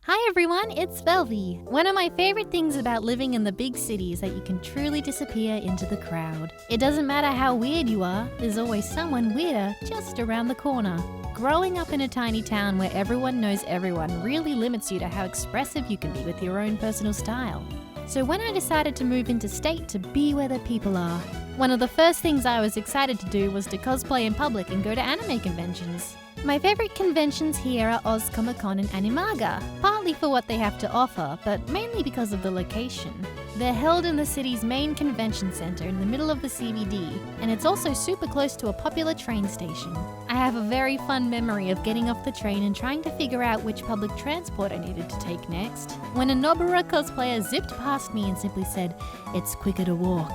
Hi everyone, it's Velvy. One of my favorite things about living in the big city is that you can truly disappear into the crowd. It doesn't matter how weird you are, there's always someone weirder just around the corner. Growing up in a tiny town where everyone knows everyone really limits you to how expressive you can be with your own personal style. So when I decided to move interstate to be where the people are, one of the first things I was excited to do was to cosplay in public and go to anime conventions. My favorite conventions here are Oz Comic Con and Animaga, partly for what they have to offer, but mainly because of the location. They're held in the city's main convention center in the middle of the CBD, and it's also super close to a popular train station. I have a very fun memory of getting off the train and trying to figure out which public transport I needed to take next, when a Nobara cosplayer zipped past me and simply said, "It's quicker to walk,"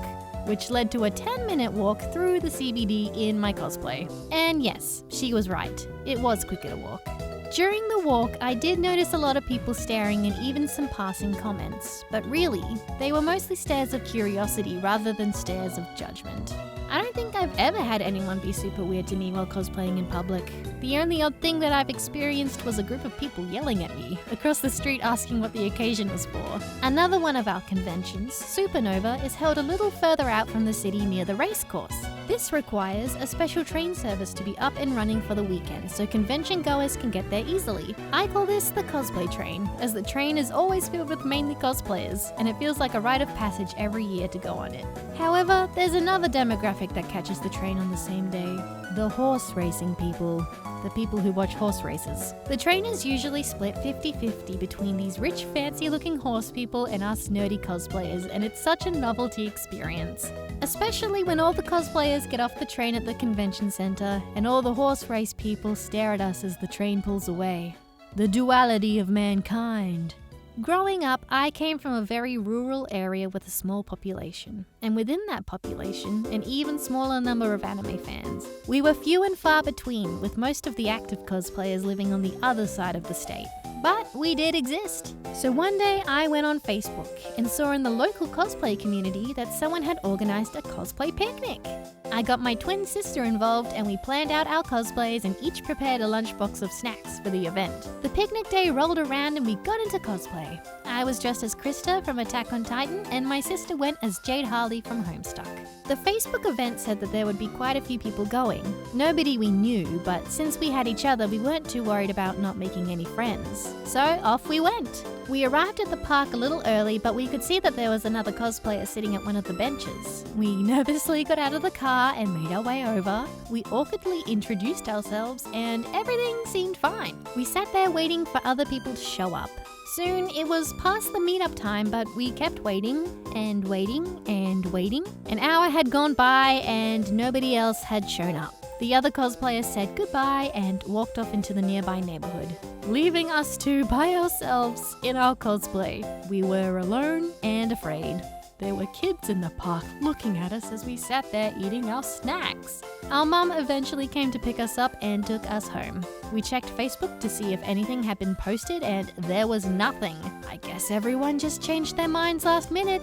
which led to a 10-minute walk through the CBD in my cosplay. And yes, she was right. It was quicker to walk. During the walk, I did notice a lot of people staring and even some passing comments, but really, they were mostly stares of curiosity rather than stares of judgment. I don't think I've ever had anyone be super weird to me while cosplaying in public. The only odd thing that I've experienced was a group of people yelling at me across the street asking what the occasion was for. Another one of our conventions, Supernova, is held a little further out from the city near the racecourse. This requires a special train service to be up and running for the weekend so convention goers can get there easily. I call this the cosplay train, as the train is always filled with mainly cosplayers, and it feels like a rite of passage every year to go on it. However, there's another demographic that catches the train on the same day: the horse racing people. The people who watch horse races. The train is usually split 50-50 between these rich, fancy-looking horse people and us nerdy cosplayers, and it's such a novelty experience. Especially when all the cosplayers get off the train at the convention center and all the horse race people stare at us as the train pulls away. The duality of mankind. Growing up, I came from a very rural area with a small population, and within that population, an even smaller number of anime fans. We were few and far between, with most of the active cosplayers living on the other side of the state. But we did exist. So one day I went on Facebook and saw in the local cosplay community that someone had organized a cosplay picnic. I got my twin sister involved and we planned out our cosplays and each prepared a lunchbox of snacks for the event. The picnic day rolled around and we got into cosplay. I was dressed as Krista from Attack on Titan and my sister went as Jade Harley from Homestuck. The Facebook event said that there would be quite a few people going. Nobody we knew, but since we had each other, we weren't too worried about not making any friends. So off we went. We arrived at the park a little early, but we could see that there was another cosplayer sitting at one of the benches. We nervously got out of the car and made our way over. We awkwardly introduced ourselves and everything seemed fine. We sat there waiting for other people to show up. Soon it was past the meetup time, but we kept waiting and waiting and waiting. An hour had gone by and nobody else had shown up. The other cosplayers said goodbye and walked off into the nearby neighborhood, leaving us two by ourselves in our cosplay. We were alone and afraid. There were kids in the park looking at us as we sat there eating our snacks. Our mum eventually came to pick us up and took us home. We checked Facebook to see if anything had been posted and there was nothing. I guess everyone just changed their minds last minute.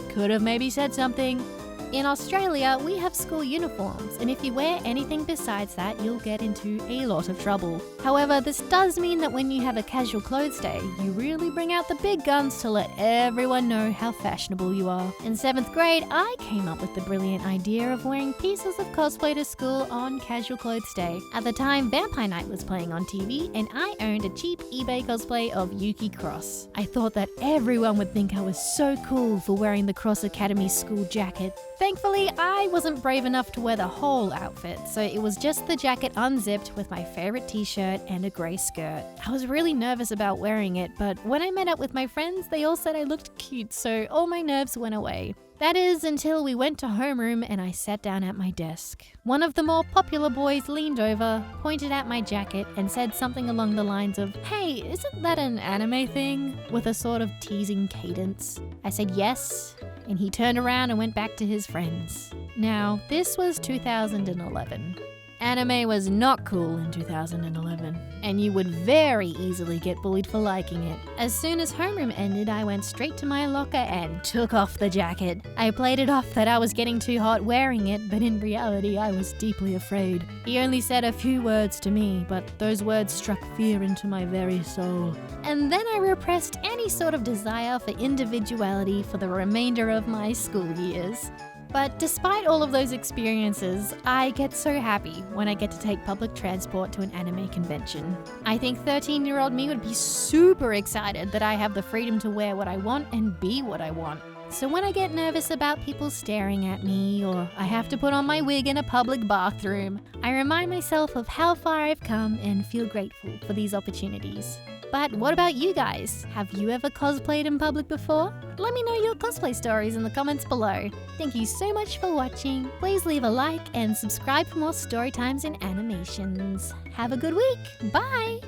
Could have maybe said something. In Australia, we have school uniforms, and if you wear anything besides that, you'll get into a lot of trouble. However, this does mean that when you have a casual clothes day, you really bring out the big guns to let everyone know how fashionable you are. In 7th grade, I came up with the brilliant idea of wearing pieces of cosplay to school on casual clothes day. At the time, Vampire Night was playing on TV, and I owned a cheap eBay cosplay of Yuki Cross. I thought that everyone would think I was so cool for wearing the Cross Academy school jacket. Thankfully, I wasn't brave enough to wear the whole outfit, so it was just the jacket unzipped with my favorite t-shirt and a grey skirt. I was really nervous about wearing it, but when I met up with my friends, they all said I looked cute, so all my nerves went away. That is until we went to homeroom and I sat down at my desk. One of the more popular boys leaned over, pointed at my jacket and said something along the lines of, "Hey, isn't that an anime thing?" with a sort of teasing cadence. I said yes, and he turned around and went back to his friends. Now, this was 2011. Anime was not cool in 2011, and you would very easily get bullied for liking it. As soon as homeroom ended, I went straight to my locker and took off the jacket. I played it off that I was getting too hot wearing it, but in reality I was deeply afraid. He only said a few words to me, but those words struck fear into my very soul. And then I repressed any sort of desire for individuality for the remainder of my school years. But despite all of those experiences, I get so happy when I get to take public transport to an anime convention. I think 13-year-old me would be super excited that I have the freedom to wear what I want and be what I want. So when I get nervous about people staring at me, or I have to put on my wig in a public bathroom, I remind myself of how far I've come and feel grateful for these opportunities. But what about you guys? Have you ever cosplayed in public before? Let me know your cosplay stories in the comments below. Thank you so much for watching. Please leave a like and subscribe for more story times and animations. Have a good week. Bye!